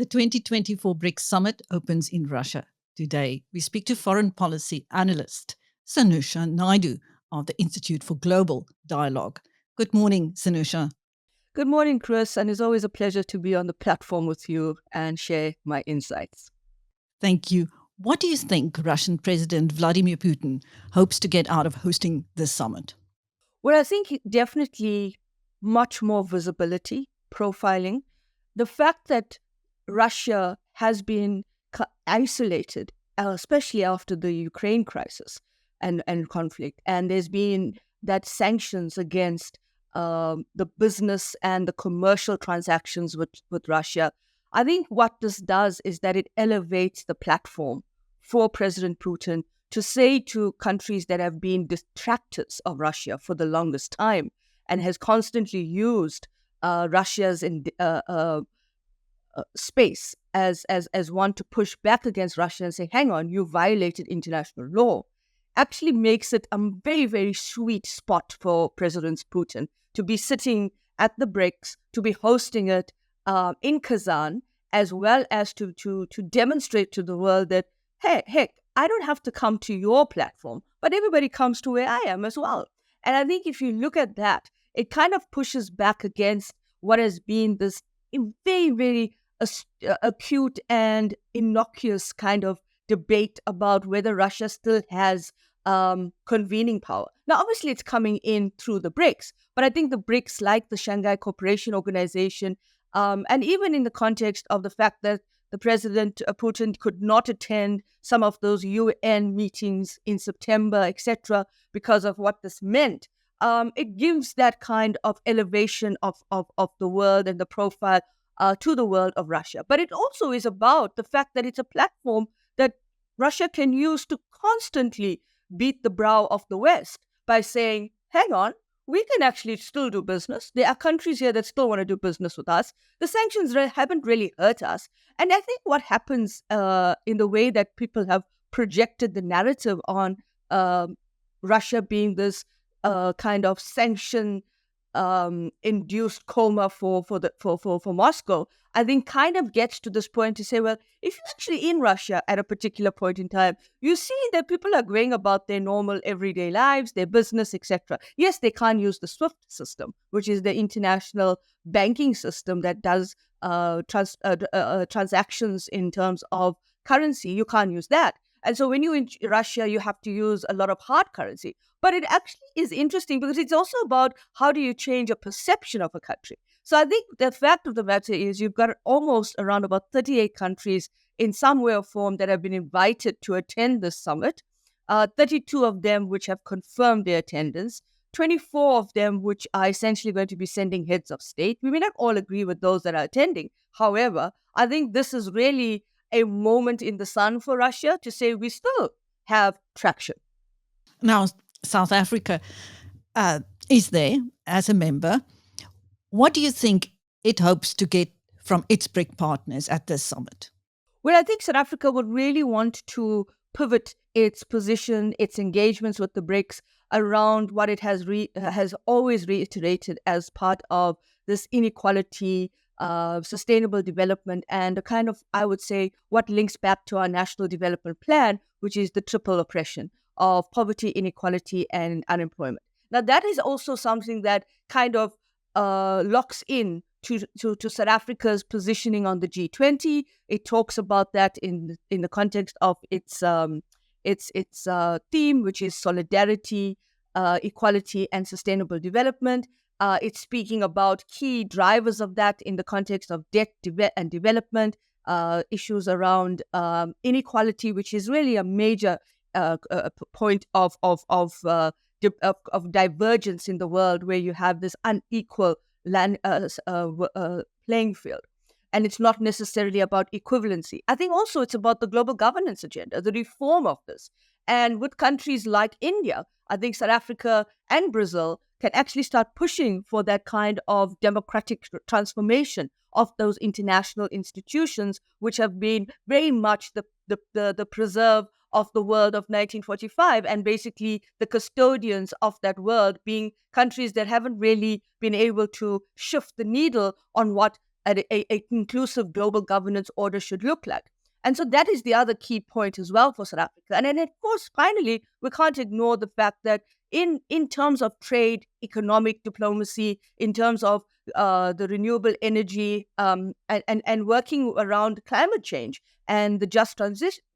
2024 BRICS Summit opens in Russia. Today, we speak to foreign policy analyst Sanusha Naidu of the Institute for Global Dialogue. Good morning, Sanusha. Good morning, Chris, and it's always a pleasure to be on the platform with you and share my insights. Thank you. What do you think Russian President Vladimir Putin hopes to get out of hosting this summit? Well, I think definitely much more visibility, profiling. The fact that Russia has been isolated, especially after the Ukraine crisis and conflict, and there's been that sanctions against the business and the commercial transactions with Russia. I think what this does is that it elevates the platform for President Putin to say to countries that have been detractors of Russia for the longest time and has constantly used Russia's space as one to push back against Russia and say, hang on, you violated international law, actually makes it a very, very sweet spot for President Putin to be sitting at the BRICS, to be hosting it in Kazan, as well as to demonstrate to the world that, hey, heck, I don't have to come to your platform, but everybody comes to where I am as well. And I think if you look at that, it kind of pushes back against what has been this very, very acute and innocuous kind of debate about whether Russia still has convening power. Now, obviously, it's coming in through the BRICS, but I think the BRICS, like the Shanghai Cooperation Organization, and even in the context of the fact that the President Putin could not attend some of those UN meetings in September, etc., because of what this meant. It gives that kind of elevation of the world and the profile to the world of Russia. But it also is about the fact that it's a platform that Russia can use to constantly beat the brow of the West by saying, hang on, we can actually still do business. There are countries here that still want to do business with us. The sanctions haven't really hurt us. And I think what happens in the way that people have projected the narrative on Russia being this kind of sanction induced coma for Moscow, I think kind of gets to this point to say, well, if you're actually in Russia at a particular point in time, you see that people are going about their normal everyday lives, their business, etc. Yes, they can't use the SWIFT system, which is the international banking system that does transactions in terms of currency. You can't use that. And so when you're in Russia, you have to use a lot of hard currency. But it actually is interesting because it's also about how do you change a perception of a country. So I think the fact of the matter is you've got almost around about 38 countries in some way or form that have been invited to attend this summit, 32 of them which have confirmed their attendance, 24 of them which are essentially going to be sending heads of state. We may not all agree with those that are attending. However, I think this is really a moment in the sun for Russia to say we still have traction. Now, South Africa is there as a member. What do you think it hopes to get from its BRIC partners at this summit? Well, I think South Africa would really want to pivot its position, its engagements with the BRICS around what it has always reiterated as part of this inequality, sustainable development, and a kind of, I would say, what links back to our national development plan, which is the triple oppression of poverty, inequality, and unemployment. Now, that is also something that kind of locks in to South Africa's positioning on the G20. It talks about that in the context of its theme, which is solidarity, equality, and sustainable development. It's speaking about key drivers of that in the context of debt and development, issues around inequality, which is really a major point of divergence in the world, where you have this unequal playing field. And it's not necessarily about equivalency. I think also it's about the global governance agenda, the reform of this. And with countries like India, I think South Africa and Brazil can actually start pushing for that kind of democratic transformation of those international institutions, which have been very much the preserve of the world of 1945, and basically the custodians of that world being countries that haven't really been able to shift the needle on what a inclusive global governance order should look like. And so that is the other key point as well for South Africa. And then, of course, finally, we can't ignore the fact that in terms of trade, economic diplomacy, in terms of the renewable energy, and working around climate change and the just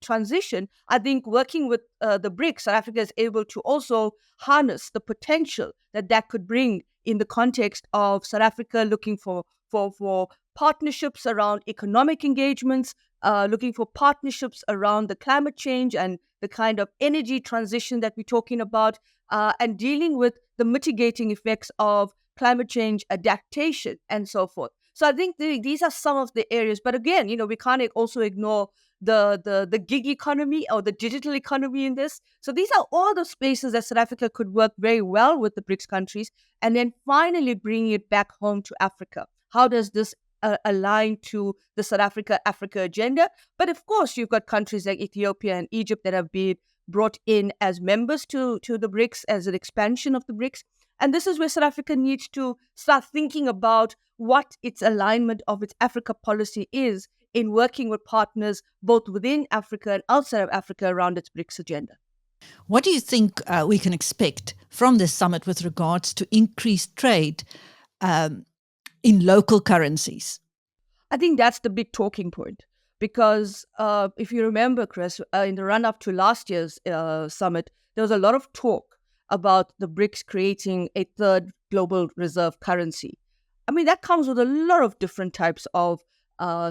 transition, I think working with the BRICS, South Africa is able to also harness the potential that could bring in the context of South Africa looking for partnerships around economic engagements, looking for partnerships around the climate change and the kind of energy transition that we're talking about, and dealing with the mitigating effects of climate change adaptation and so forth. So I think these are some of the areas. But again, we can't also ignore the gig economy or the digital economy in this. So these are all the spaces that South Africa could work very well with the BRICS countries. And then finally bringing it back home to Africa. How does this align to the South Africa agenda? But of course, you've got countries like Ethiopia and Egypt that have been brought in as members to the BRICS, as an expansion of the BRICS. And this is where South Africa needs to start thinking about what its alignment of its Africa policy is in working with partners both within Africa and outside of Africa around its BRICS agenda. What do you think we can expect from this summit with regards to increased trade in local currencies? I think that's the big talking point. Because if you remember, Chris, in the run-up to last year's summit, there was a lot of talk about the BRICS creating a third global reserve currency. I mean, that comes with a lot of different types of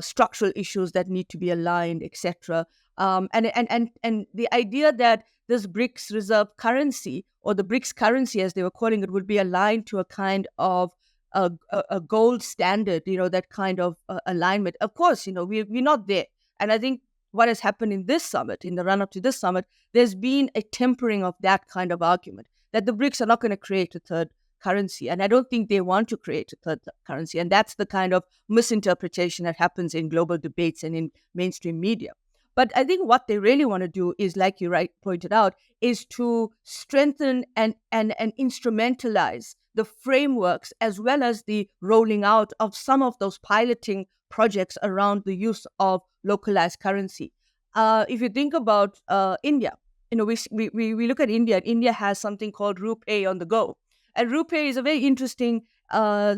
structural issues that need to be aligned, etc. And the idea that this BRICS reserve currency, or the BRICS currency as they were calling it, would be aligned to a kind of a gold standard, that kind of alignment. Of course, we're not there. And I think what has happened in this summit, in the run-up to this summit, there's been a tempering of that kind of argument, that the BRICS are not going to create a third currency. And I don't think they want to create a third currency. And that's the kind of misinterpretation that happens in global debates and in mainstream media. But I think what they really want to do is, like you pointed out, is to strengthen and instrumentalize the frameworks, as well as the rolling out of some of those piloting projects around the use of localized currency. If you think about India, we look at India. India has something called RuPay on the go. And RuPay is a very interesting a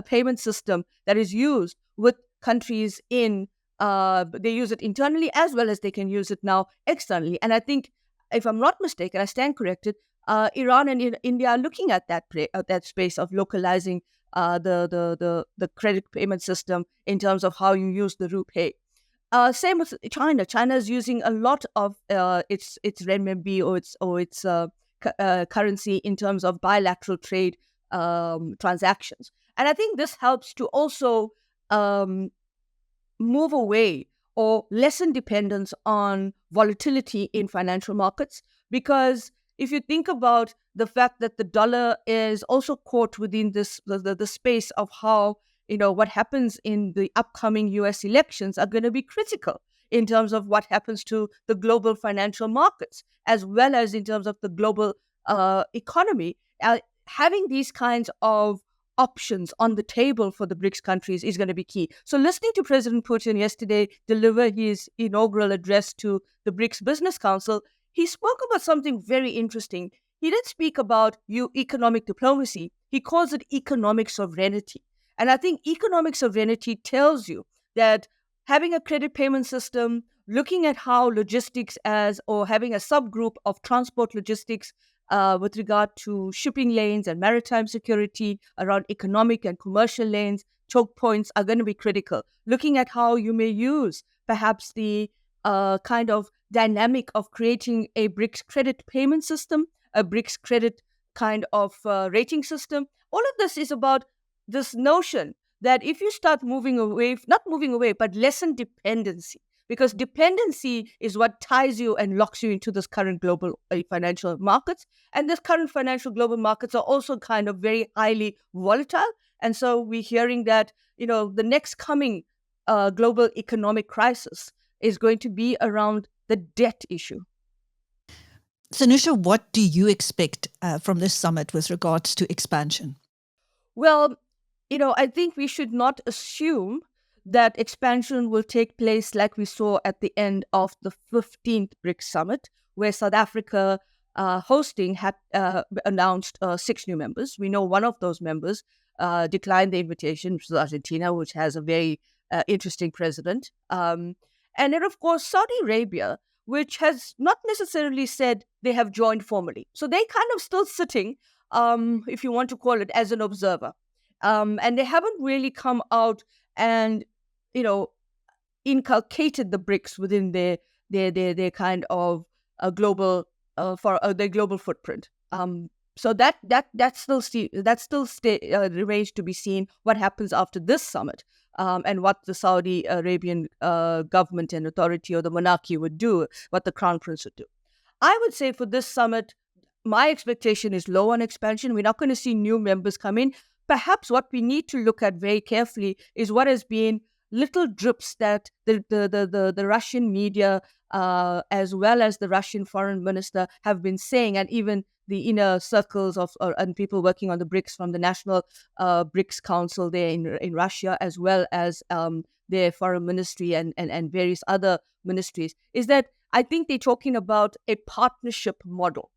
payment system that is used with countries in, they use it internally as well as they can use it now externally. And I think, if I'm not mistaken, I stand corrected, Iran and India are looking at that space of localizing the credit payment system in terms of how you use the RuPay. Same with China. China is using a lot of its renminbi or its currency in terms of bilateral trade transactions. And I think this helps to also move away or lessen dependence on volatility in financial markets. Because if you think about the fact that the dollar is also caught within this the space of how, what happens in the upcoming US elections are going to be critical in terms of what happens to the global financial markets, as well as in terms of the global economy. Having these kinds of options on the table for the BRICS countries is going to be key. So listening to President Putin yesterday deliver his inaugural address to the BRICS Business Council, he spoke about something very interesting. He didn't speak about economic diplomacy. He calls it economic sovereignty. And I think economic sovereignty tells you that having a credit payment system, looking at how logistics or having a subgroup of transport logistics with regard to shipping lanes and maritime security around economic and commercial lanes, choke points are going to be critical. Looking at how you may use perhaps the kind of dynamic of creating a BRICS credit payment system, a BRICS credit kind of rating system. All of this is about this notion that if you start not moving away, but lessen dependency, because dependency is what ties you and locks you into this current global financial markets. And this current financial global markets are also kind of very highly volatile. And so we're hearing that, the next coming global economic crisis is going to be around the debt issue. Sanusha, what do you expect from this summit with regards to expansion? Well, I think we should not assume that expansion will take place like we saw at the end of the 15th BRICS Summit, where South Africa hosting had announced 6 new members. We know one of those members declined the invitation, which was Argentina, which has a very interesting president. And then, of course, Saudi Arabia, which has not necessarily said they have joined formally. So they kind of still sitting, if you want to call it, as an observer. And they haven't really come out and, you know, inculcated the BRICS within their kind of global for their global footprint. So that still remains to be seen what happens after this summit, and what the Saudi Arabian government and authority or the monarchy would do, what the crown prince would do. I would say for this summit, my expectation is low on expansion. We're not going to see new members come in. Perhaps what we need to look at very carefully is what has been little drips that the Russian media, as well as the Russian foreign minister, have been saying, and even the inner circles of and people working on the BRICS from the National BRICS Council there in Russia, as well as their foreign ministry and various other ministries, is that I think they're talking about a partnership model.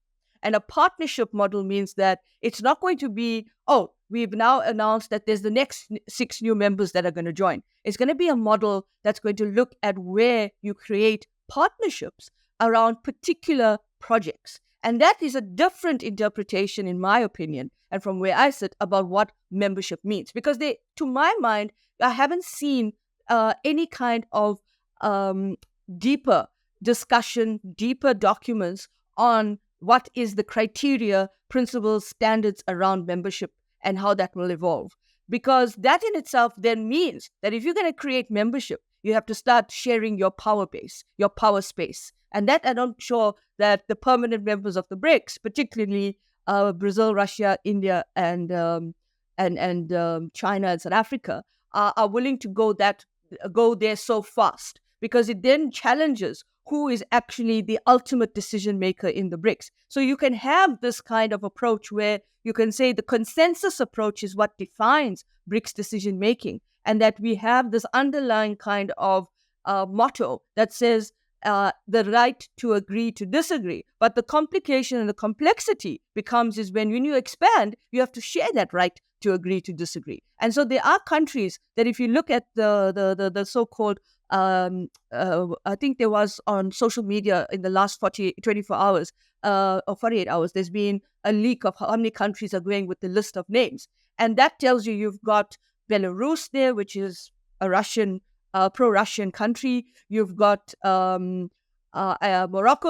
And a partnership model means that it's not going to be, oh, we've now announced that there's the next 6 new members that are going to join. It's going to be a model that's going to look at where you create partnerships around particular projects. And that is a different interpretation, in my opinion, and from where I sit, about what membership means. Because to my mind, I haven't seen any kind of deeper discussion, deeper documents on what is the criteria, principles, standards around membership and how that will evolve. Because that in itself then means that if you're going to create membership, you have to start sharing your power base, your power space. And that I'm not sure that the permanent members of the BRICS, particularly Brazil, Russia, India, and China and South Africa, are willing to go there so fast, because it then challenges who is actually the ultimate decision maker in the BRICS. So you can have this kind of approach where you can say the consensus approach is what defines BRICS decision making, and that we have this underlying kind of motto that says the right to agree to disagree. But the complication and the complexity becomes is when you expand, you have to share that right to agree to disagree. And so there are countries that, if you look at the so-called I think there was on social media in the last 24 hours or 48 hours, there's been a leak of how many countries are going with the list of names. And that tells you you've got Belarus there, which is a Russian, pro-Russian country. You've got Morocco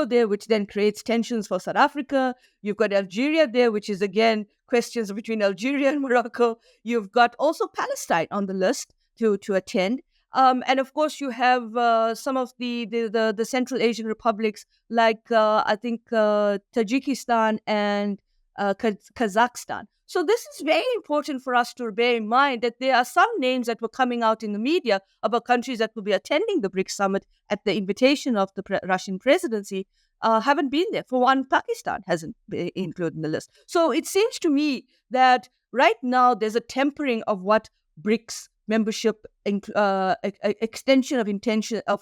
there, which then creates tensions for South Africa. You've got Algeria there, which is, again, questions between Algeria and Morocco. You've got also Palestine on the list to attend. And of course, you have some of the Central Asian republics, like I think Tajikistan and Kazakhstan. So this is very important for us to bear in mind, that there are some names that were coming out in the media about countries that will be attending the BRICS Summit at the invitation of the Russian presidency, haven't been there. For one, Pakistan hasn't been included in the list. So it seems to me that right now there's a tempering of what BRICS membership, extension of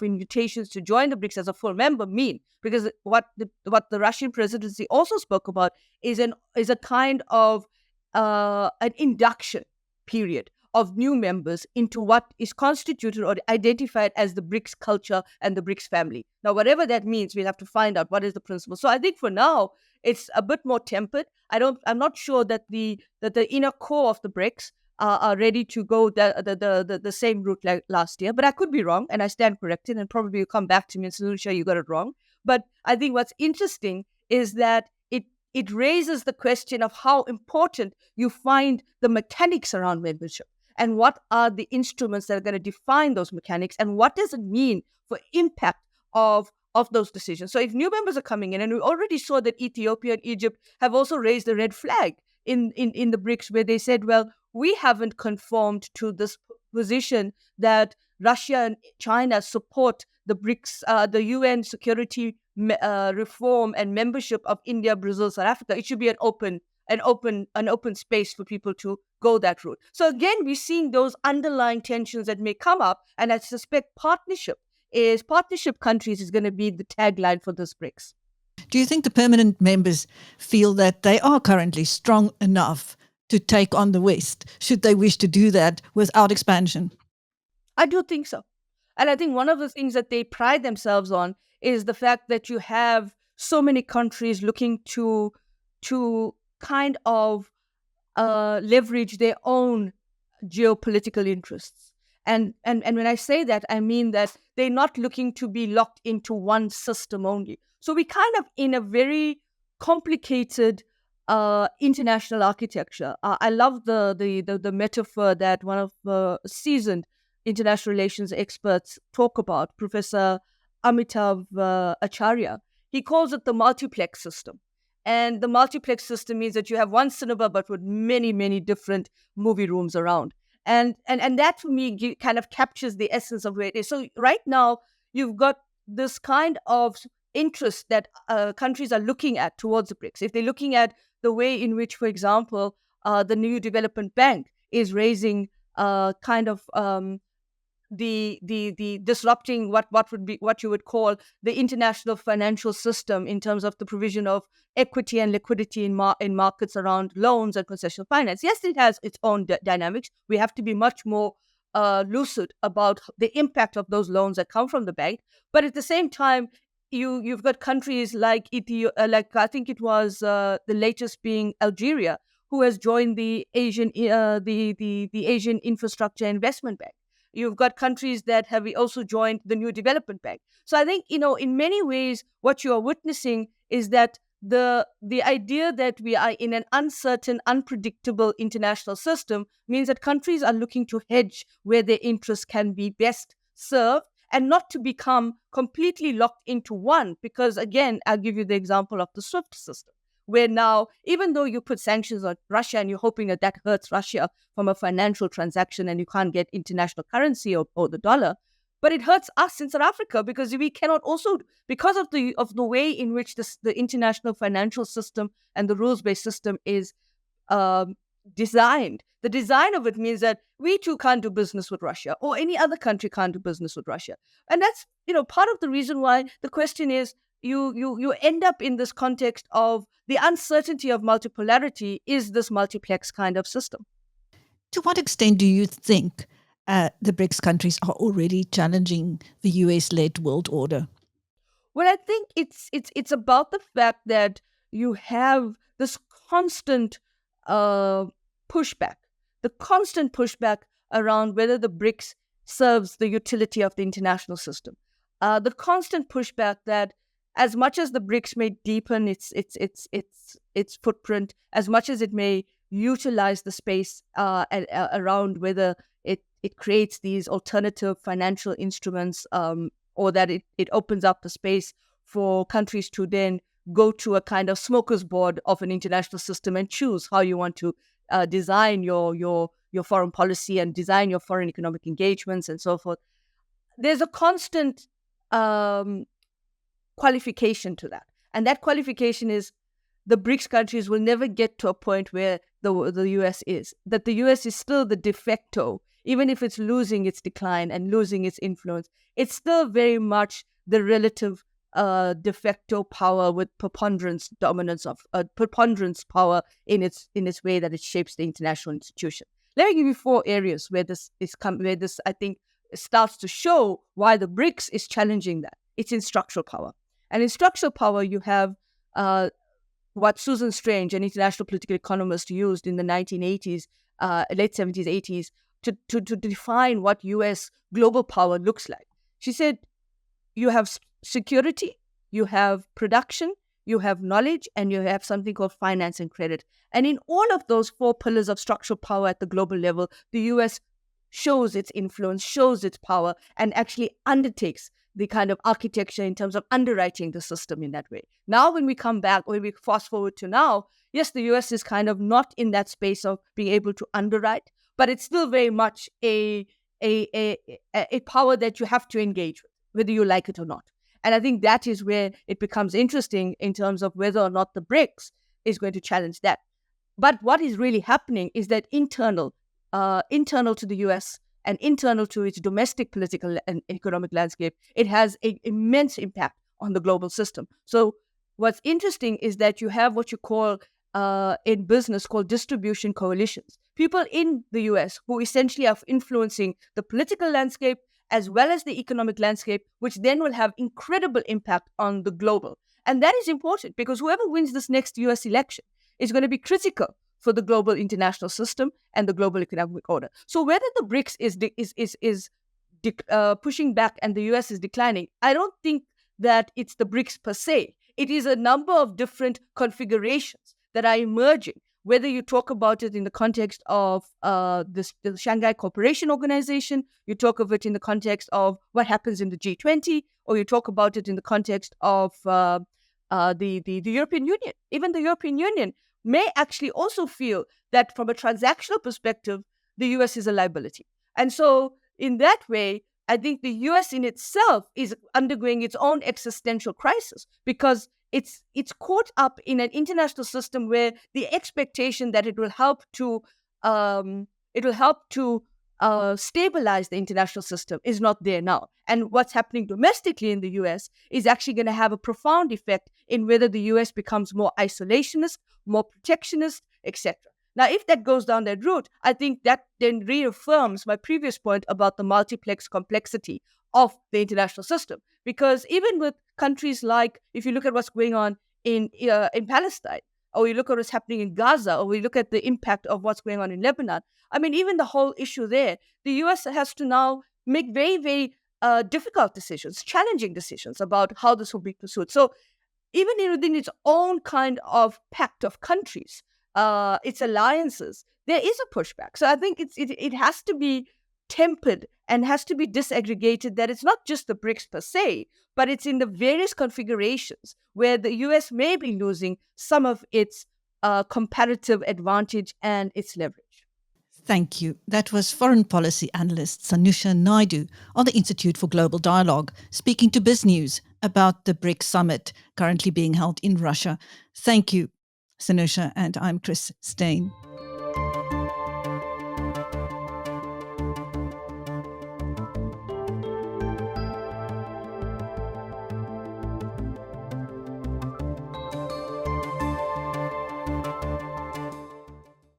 invitations to join the BRICS as a full member mean. Because what the Russian presidency also spoke about is a kind of an induction period of new members into what is constituted or identified as the BRICS culture and the BRICS family. Now, whatever that means, we'll have to find out what is the principle. So I think for now, it's a bit more tempered. I'm not sure that the inner core of the BRICS are ready to go the same route like last year. But I could be wrong, and I stand corrected, and probably you'll come back to me and say, Sanusha, you got it wrong. But I think what's interesting is that it raises the question of how important you find the mechanics around membership, and what are the instruments that are going to define those mechanics, and what does it mean for impact of those decisions. So if new members are coming in, and we already saw that Ethiopia and Egypt have also raised a red flag in the BRICS, where they said, well, we haven't conformed to this position that Russia and China support the BRICS, the UN security reform and membership of India, Brazil, South Africa. It should be an open space for people to go that route. So again, we're seeing those underlying tensions that may come up, and I suspect partnership countries is going to be the tagline for this BRICS. Do you think the permanent members feel that they are currently strong enough to take on the West, should they wish to do that without expansion? I do think so. And I think one of the things that they pride themselves on is the fact that you have so many countries looking to kind of leverage their own geopolitical interests. And when I say that, I mean that they're not looking to be locked into one system only. So we kind of in a very complicated international architecture. I love the metaphor that one of the seasoned international relations experts talk about, Professor Amitav Acharya. He calls it the multiplex system. And the multiplex system means that you have one cinema, but with many, many different movie rooms around. And that for me kind of captures the essence of where it is. So right now, you've got this kind of interest that countries are looking at towards the BRICS. If they're looking at the way in which, for example, the new development bank is raising kind of the disrupting what you would call the international financial system in terms of the provision of equity and liquidity in markets around loans and concessional finance. Yes, it has its own dynamics. We have to be much more lucid about the impact of those loans that come from the bank. But at the same time, you've got countries like Ethiopia, like I think it was the latest being Algeria, who has joined the Asian the Asian Infrastructure Investment Bank. You've got countries that have also joined the new development bank. So I think, in many ways, what you are witnessing is that the idea that we are in an uncertain, unpredictable international system means that countries are looking to hedge where their interests can be best served and not to become completely locked into one. Because again, I'll give you the example of the SWIFT system, where now, even though you put sanctions on Russia and you're hoping that hurts Russia from a financial transaction and you can't get international currency or the dollar, but it hurts us in South Africa because we cannot also, because of the way in which the international financial system and the rules-based system is designed. The design of it means that we too can't do business with Russia, or any other country can't do business with Russia. And that's, part of the reason why the question is, you end up in this context of the uncertainty of multipolarity is this multiplex kind of system. To what extent do you think the BRICS countries are already challenging the US-led world order? Well, I think it's about the fact that you have this constant pushback, around whether the BRICS serves the utility of the international system. The constant pushback that as much as the BRICS may deepen its footprint, as much as it may utilize the space around whether it creates these alternative financial instruments, or that it opens up the space for countries to then go to a kind of smorgasbord of an international system and choose how you want to design your foreign policy and design your foreign economic engagements and so forth. There's a constant qualification to that. And that qualification is the BRICS countries will never get to a point where the US is. That the US is still the de facto, even if it's losing its decline and losing its influence, it's still very much the relative de facto power with preponderance power in its way that it shapes the international institution. Let me give you 4 areas where this I think starts to show why the BRICS is challenging that. It's in structural power. And in structural power, you have what Susan Strange, an international political economist, used in the 1980s, late 70s, 80s, to define what US global power looks like. She said, you have security, you have production, you have knowledge, and you have something called finance and credit. And in all of those 4 pillars of structural power at the global level, the US shows its influence, shows its power, and actually undertakes the kind of architecture in terms of underwriting the system in that way. Now, when we come back, when we fast forward to now, yes, the US is kind of not in that space of being able to underwrite, but it's still very much a power that you have to engage with, whether you like it or not. And I think that is where it becomes interesting in terms of whether or not the BRICS is going to challenge that. But what is really happening is that internal to the US and internal to its domestic political and economic landscape, it has an immense impact on the global system. So what's interesting is that you have what you call in business called distribution coalitions. People in the US who essentially are influencing the political landscape as well as the economic landscape, which then will have incredible impact on the global. And that is important because whoever wins this next US election is going to be critical for the global international system and the global economic order. So whether the BRICS is pushing back and the US is declining, I don't think that it's the BRICS per se. It is a number of different configurations that are emerging, whether you talk about it in the context of the Shanghai Cooperation Organization, you talk of it in the context of what happens in the G20, or you talk about it in the context of the European Union. Even the European Union may actually also feel that from a transactional perspective, the US is a liability. And so in that way, I think the US in itself is undergoing its own existential crisis because it's caught up in an international system where the expectation that it will help to stabilize the international system is not there now. And what's happening domestically in the US is actually going to have a profound effect in whether the US becomes more isolationist, more protectionist, etc. Now, if that goes down that route, I think that then reaffirms my previous point about the multiplex complexity of the international system. Because even with countries like, if you look at what's going on in Palestine, or you look at what's happening in Gaza, or we look at the impact of what's going on in Lebanon, I mean, even the whole issue there, the US has to now make very, very difficult decisions, challenging decisions about how this will be pursued. So even within its own kind of pact of countries, its alliances, there is a pushback. So I think it has to be tempered and has to be disaggregated, that it's not just the BRICS per se, but it's in the various configurations where the US may be losing some of its comparative advantage and its leverage. Thank you. That was foreign policy analyst Sanusha Naidu of the Institute for Global Dialogue speaking to BizNews about the BRICS Summit currently being held in Russia. Thank you, Sanusha, and I'm Chris Stein.